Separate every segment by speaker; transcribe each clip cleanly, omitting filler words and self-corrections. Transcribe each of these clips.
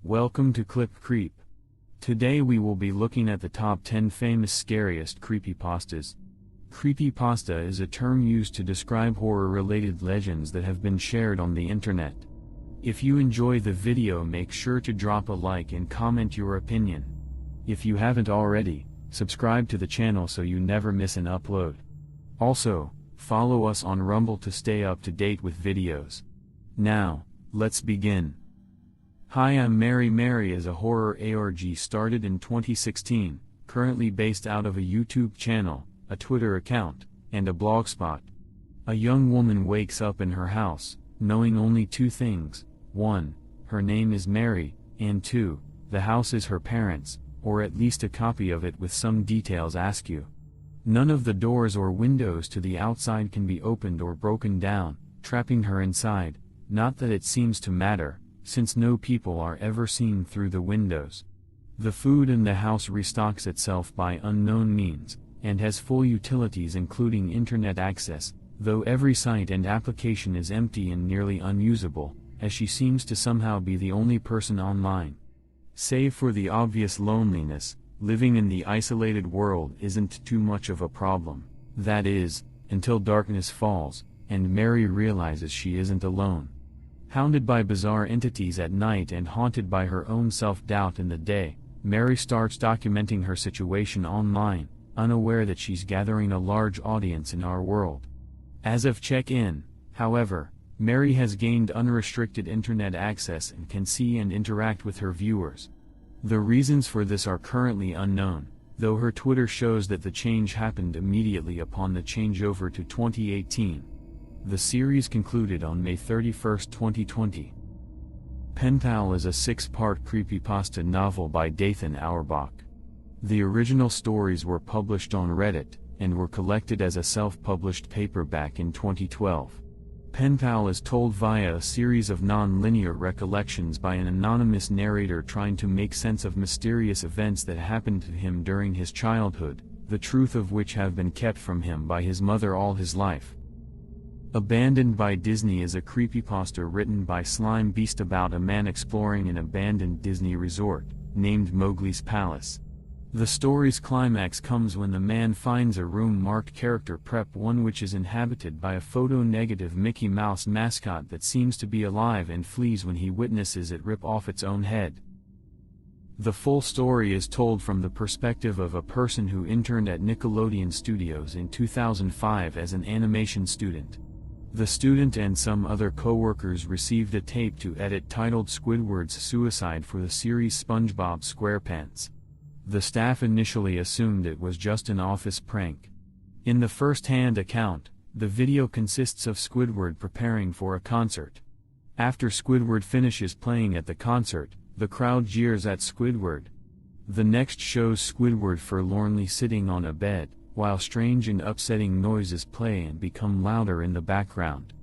Speaker 1: Welcome to Clip Creep. Today we will be looking at the top 10 famous scariest creepypastas. Creepypasta is a term used to describe horror-related legends that have been shared on the internet. If you enjoy the video, make sure to drop a like and comment your opinion. If you haven't already, subscribe to the channel so you never miss an upload. Also, follow us on Rumble to stay up to date with videos. Now, let's begin. Hi, I'm Mary. Mary is a horror ARG started in 2016, currently based out of a YouTube channel, a Twitter account, and a blogspot. A young woman wakes up in her house, knowing only two things: 1. Her name is Mary, and 2. The house is her parents', or at least a copy of it with some details askew. None of the doors or windows to the outside can be opened or broken down, trapping her inside. Not that it seems to matter, since no people are ever seen through the windows. The food in the house restocks itself by unknown means, and has full utilities including internet access, though every site and application is empty and nearly unusable, as she seems to somehow be the only person online. Save for the obvious loneliness, living in the isolated world isn't too much of a problem. That is, until darkness falls, and Mary realizes she isn't alone. Hounded by bizarre entities at night and haunted by her own self-doubt in the day, Mary starts documenting her situation online, unaware that she's gathering a large audience in our world. As of check-in, however, Mary has gained unrestricted internet access and can see and interact with her viewers. The reasons for this are currently unknown, though her Twitter shows that the change happened immediately upon the changeover to 2018. The series concluded on May 31, 2020. Penpal is a 6-part creepypasta novel by Dathan Auerbach. The original stories were published on Reddit, and were collected as a self-published paperback in 2012. Penpal is told via a series of non-linear recollections by an anonymous narrator trying to make sense of mysterious events that happened to him during his childhood, the truth of which have been kept from him by his mother all his life. Abandoned by Disney is a creepypasta written by Slime Beast about a man exploring an abandoned Disney resort, named Mowgli's Palace. The story's climax comes when the man finds a room marked Character Prep 1, which is inhabited by a photo-negative Mickey Mouse mascot that seems to be alive and flees when he witnesses it rip off its own head. The full story is told from the perspective of a person who interned at Nickelodeon Studios in 2005 as an animation student. The student and some other co-workers received a tape to edit titled Squidward's Suicide for the series SpongeBob SquarePants. The staff initially assumed it was just an office prank. In the first-hand account, the video consists of Squidward preparing for a concert. After Squidward finishes playing at the concert, the crowd jeers at Squidward. The next shows Squidward forlornly sitting on a bed, while strange and upsetting noises play and become louder in the background.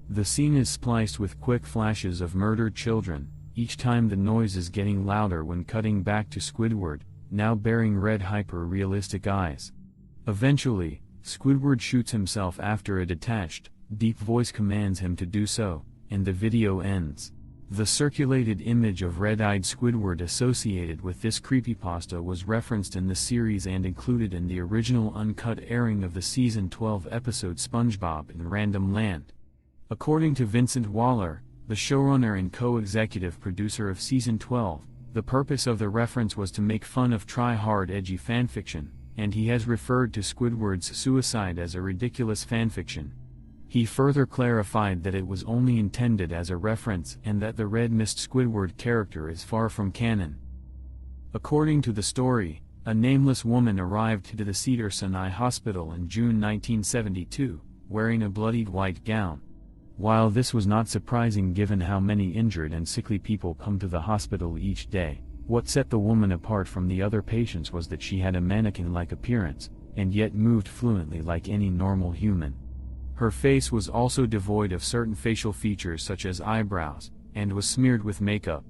Speaker 1: The scene is spliced with quick flashes of murdered children, each time the noise is getting louder when cutting back to Squidward, now bearing red hyper-realistic eyes. Eventually, Squidward shoots himself after a detached, deep voice commands him to do so, and the video ends. The circulated image of red-eyed Squidward associated with this creepypasta was referenced in the series and included in the original uncut airing of the season 12 episode SpongeBob in Random Land. According to Vincent Waller, the showrunner and co-executive producer of season 12, the purpose of the reference was to make fun of try-hard edgy fanfiction, and he has referred to Squidward's suicide as a ridiculous fanfiction. He further clarified that it was only intended as a reference and that the Red Mist Squidward character is far from canon. According to the story, a nameless woman arrived to the Cedars-Sinai Hospital in June 1972, wearing a bloodied white gown. While this was not surprising given how many injured and sickly people come to the hospital each day, what set the woman apart from the other patients was that she had a mannequin-like appearance, and yet moved fluently like any normal human. Her face was also devoid of certain facial features such as eyebrows, and was smeared with makeup.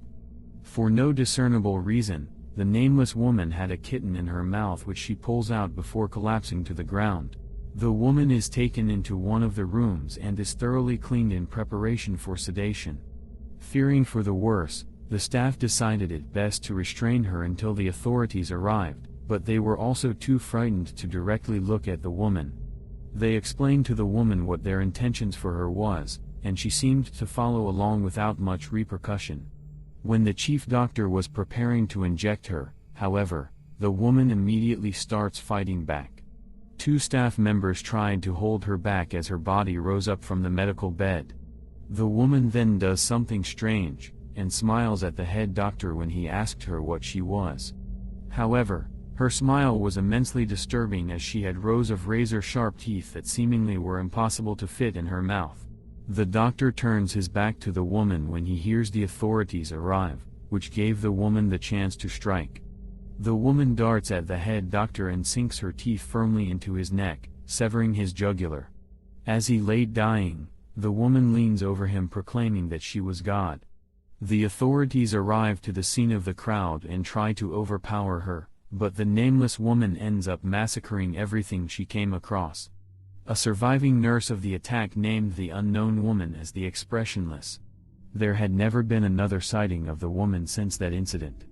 Speaker 1: For no discernible reason, the nameless woman had a kitten in her mouth which she pulls out before collapsing to the ground. The woman is taken into one of the rooms and is thoroughly cleaned in preparation for sedation. Fearing for the worst, The staff decided it best to restrain her until the authorities arrived, but they were also too frightened to directly look at the woman. They explained to the woman what their intentions for her was, and she seemed to follow along without much repercussion. When the chief doctor was preparing to inject her, however, the woman immediately starts fighting back. Two staff members tried to hold her back as her body rose up from the medical bed. The woman then does something strange, and smiles at the head doctor when he asked her what she was. However, her smile was immensely disturbing as she had rows of razor-sharp teeth that seemingly were impossible to fit in her mouth. The doctor turns his back to the woman when he hears the authorities arrive, which gave the woman the chance to strike. The woman darts at the head doctor and sinks her teeth firmly into his neck, severing his jugular. As he lay dying, the woman leans over him proclaiming that she was God. The authorities arrive to the scene of the crowd and try to overpower her, but the nameless woman ends up massacring everything she came across. A surviving nurse of the attack named the unknown woman as the Expressionless. There had never been another sighting of the woman since that incident.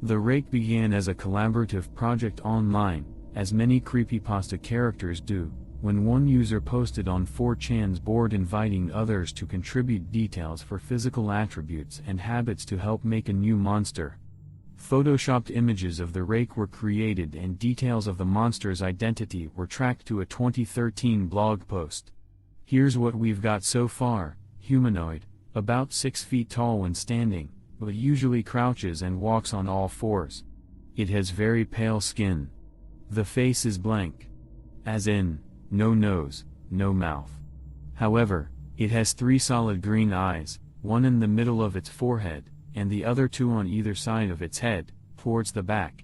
Speaker 1: The Rake began as a collaborative project online, as many creepypasta characters do, when one user posted on 4chan's board inviting others to contribute details for physical attributes and habits to help make a new monster. Photoshopped images of the Rake were created and details of the monster's identity were tracked to a 2013 blog post. Here's what we've got so far: humanoid, about 6 feet tall when standing, but usually crouches and walks on all fours. It has very pale skin. The face is blank. As in, no nose, no mouth. However, it has 3 solid green eyes, one in the middle of its forehead, and the other 2 on either side of its head, towards the back.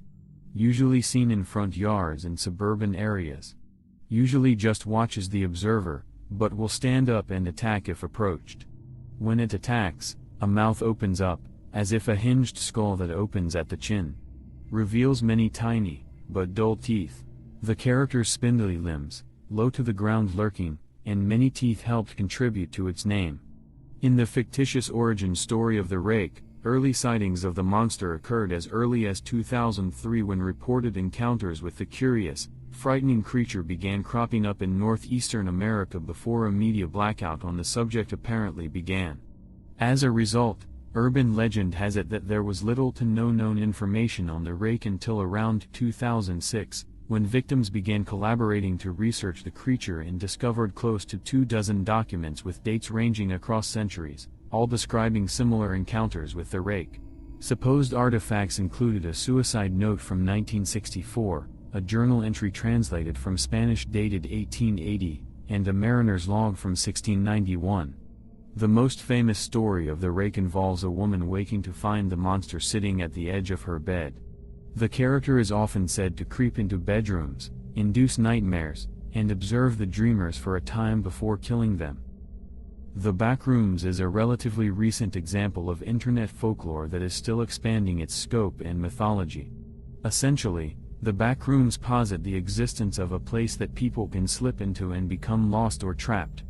Speaker 1: Usually seen in front yards and suburban areas. Usually just watches the observer, but will stand up and attack if approached. When it attacks, a mouth opens up, as if a hinged skull that opens at the chin. Reveals many tiny, but dull teeth. The character's spindly limbs, low to the ground lurking, and many teeth helped contribute to its name. In the fictitious origin story of the Rake, early sightings of the monster occurred as early as 2003 when reported encounters with the curious, frightening creature began cropping up in northeastern America before a media blackout on the subject apparently began. As a result, urban legend has it that there was little to no known information on the Rake until around 2006, when victims began collaborating to research the creature and discovered close to 24 documents with dates ranging across centuries, all describing similar encounters with the Rake. Supposed artifacts included a suicide note from 1964, a journal entry translated from Spanish dated 1880, and a mariner's log from 1691. The most famous story of the Rake involves a woman waking to find the monster sitting at the edge of her bed. The character is often said to creep into bedrooms, induce nightmares, and observe the dreamers for a time before killing them. The Backrooms is a relatively recent example of internet folklore that is still expanding its scope and mythology. Essentially, the Backrooms posit the existence of a place that people can slip into and become lost or trapped.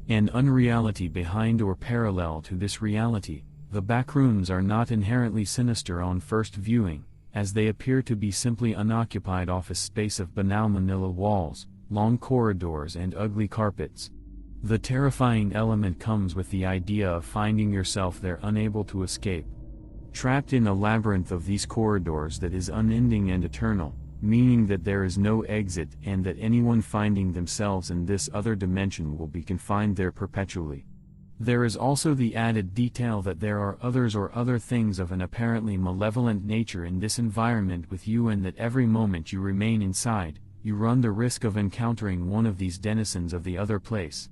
Speaker 1: An unreality behind or parallel to this reality, the Backrooms are not inherently sinister on first viewing, as they appear to be simply unoccupied office space of banal manila walls, long corridors and ugly carpets. The terrifying element comes with the idea of finding yourself there unable to escape. Trapped in a labyrinth of these corridors that is unending and eternal, meaning that there is no exit and that anyone finding themselves in this other dimension will be confined there perpetually. There is also the added detail that there are others or other things of an apparently malevolent nature in this environment with you, and that every moment you remain inside, you run the risk of encountering one of these denizens of the other place.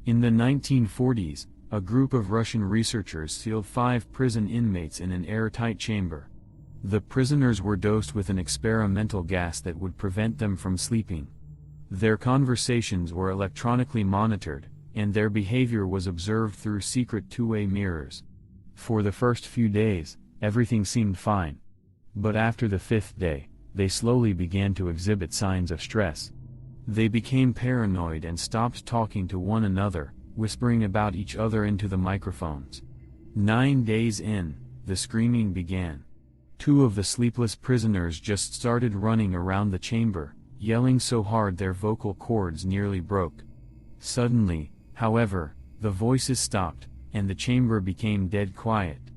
Speaker 1: In the 1940s, a group of Russian researchers sealed 5 prison inmates in an airtight chamber. The prisoners were dosed with an experimental gas that would prevent them from sleeping. Their conversations were electronically monitored, and their behavior was observed through secret two-way mirrors. For the first few days, everything seemed fine. But after the 5th day, they slowly began to exhibit signs of stress. They became paranoid and stopped talking to one another, whispering about each other into the microphones. 9 days in, the screaming began. 2 of the sleepless prisoners just started running around the chamber, yelling so hard their vocal cords nearly broke. Suddenly, however, the voices stopped, and the chamber became dead quiet.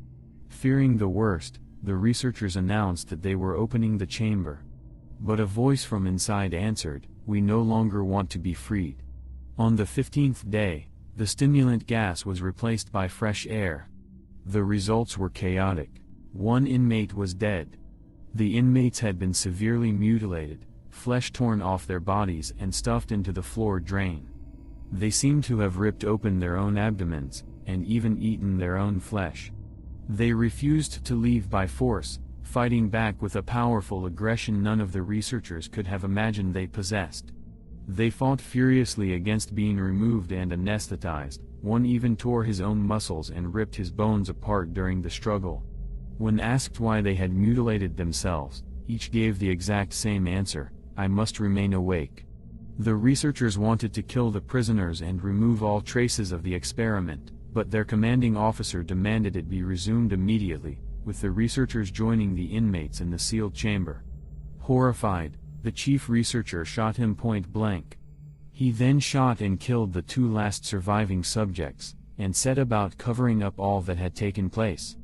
Speaker 1: Fearing the worst, the researchers announced that they were opening the chamber. But a voice from inside answered, "We no longer want to be freed." On the 15th day, the stimulant gas was replaced by fresh air. The results were chaotic. 1 inmate was dead. The inmates had been severely mutilated, flesh torn off their bodies and stuffed into the floor drain. They seemed to have ripped open their own abdomens, and even eaten their own flesh. They refused to leave by force, fighting back with a powerful aggression none of the researchers could have imagined they possessed. They fought furiously against being removed and anesthetized. 1 even tore his own muscles and ripped his bones apart during the struggle. When asked why they had mutilated themselves, each gave the exact same answer: "I must remain awake." The researchers wanted to kill the prisoners and remove all traces of the experiment, but their commanding officer demanded it be resumed immediately, with the researchers joining the inmates in the sealed chamber. Horrified, the chief researcher shot him point blank. He then shot and killed the 2 last surviving subjects, and set about covering up all that had taken place.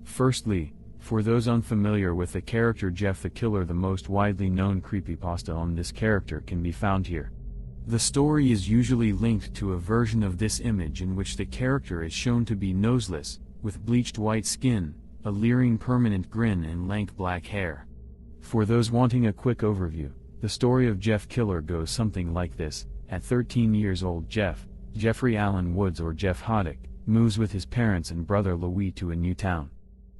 Speaker 1: Firstly, for those unfamiliar with the character Jeff the Killer, the most widely known creepypasta on this character can be found here. The story is usually linked to a version of this image in which the character is shown to be noseless, with bleached white skin, a leering permanent grin and lank black hair. For those wanting a quick overview, the story of Jeff Killer goes something like this. At 13 years old, Jeffrey Allen Woods, or Jeff Hoddick, moves with his parents and brother Louis to a new town.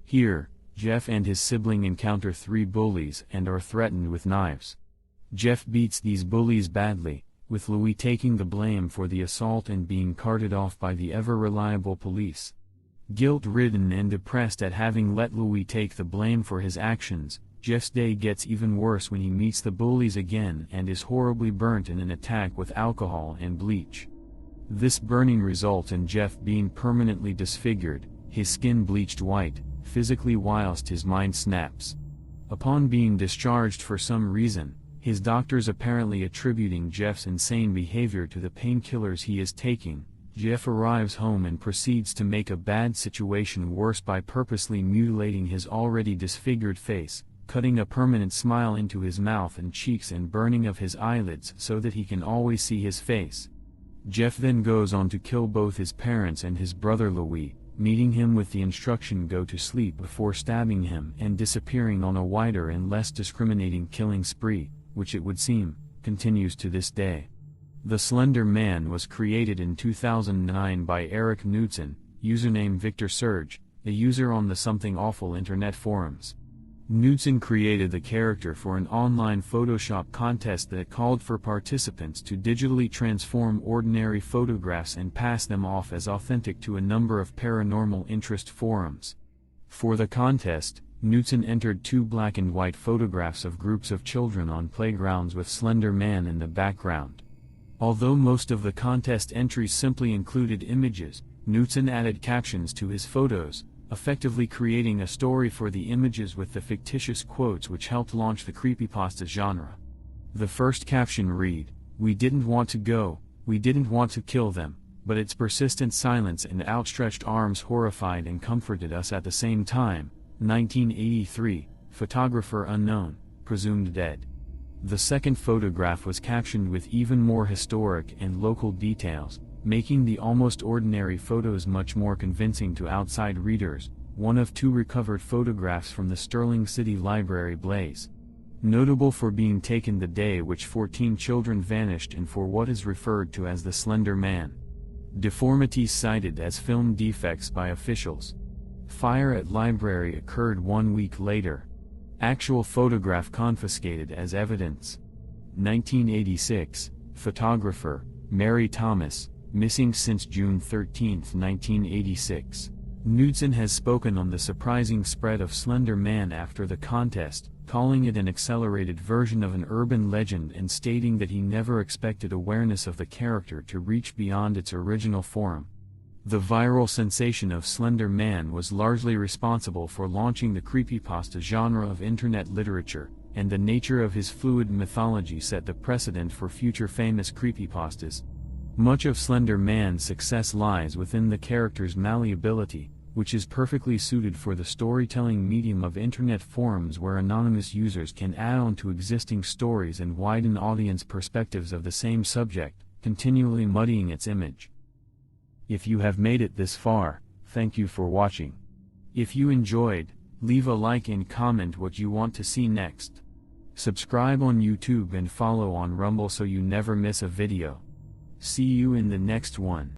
Speaker 1: Here, Jeff and his sibling encounter 3 bullies and are threatened with knives. Jeff beats these bullies badly, with Louis taking the blame for the assault and being carted off by the ever-reliable police. Guilt-ridden and depressed at having let Louis take the blame for his actions, Jeff's day gets even worse when he meets the bullies again and is horribly burnt in an attack with alcohol and bleach. This burning results in Jeff being permanently disfigured, his skin bleached white, physically, whilst his mind snaps. Upon being discharged for some reason, his doctors apparently attributing Jeff's insane behavior to the painkillers he is taking, Jeff arrives home and proceeds to make a bad situation worse by purposely mutilating his already disfigured face, cutting a permanent smile into his mouth and cheeks and burning of his eyelids so that he can always see his face. Jeff then goes on to kill both his parents and his brother Louis, meeting him with the instruction go to sleep before stabbing him and disappearing on a wider and less discriminating killing spree, which it would seem, continues to this day. The Slender Man was created in 2009 by Eric Knudsen, username Victor Surge, a user on the Something Awful internet forums. Knudsen created the character for an online Photoshop contest that called for participants to digitally transform ordinary photographs and pass them off as authentic to a number of paranormal interest forums. For the contest, Knudsen entered 2 black and white photographs of groups of children on playgrounds with Slender Man in the background. Although most of the contest entries simply included images, Knudsen added captions to his photos, effectively creating a story for the images with the fictitious quotes which helped launch the creepypasta genre. The first caption read, "We didn't want to go, we didn't want to kill them, but its persistent silence and outstretched arms horrified and comforted us at the same time. 1983, photographer unknown, presumed dead." The second photograph was captioned with even more historic and local details, making the almost ordinary photos much more convincing to outside readers, one of 2 recovered photographs from the Sterling City Library blaze. Notable for being taken the day which 14 children vanished and for what is referred to as the Slender Man. Deformities cited as film defects by officials. Fire at library occurred 1 week later. Actual photograph confiscated as evidence. 1986, photographer, Mary Thomas, missing since June 13, 1986. Knudsen has spoken on the surprising spread of Slender Man after the contest, calling it an accelerated version of an urban legend and stating that he never expected awareness of the character to reach beyond its original form. The viral sensation of Slender Man was largely responsible for launching the creepypasta genre of internet literature, and the nature of his fluid mythology set the precedent for future famous creepypastas. Much of Slender Man's success lies within the character's malleability, which is perfectly suited for the storytelling medium of internet forums where anonymous users can add on to existing stories and widen audience perspectives of the same subject, continually muddying its image. If you have made it this far, thank you for watching. If you enjoyed, leave a like and comment what you want to see next. Subscribe on YouTube and follow on Rumble so you never miss a video. See you in the next one.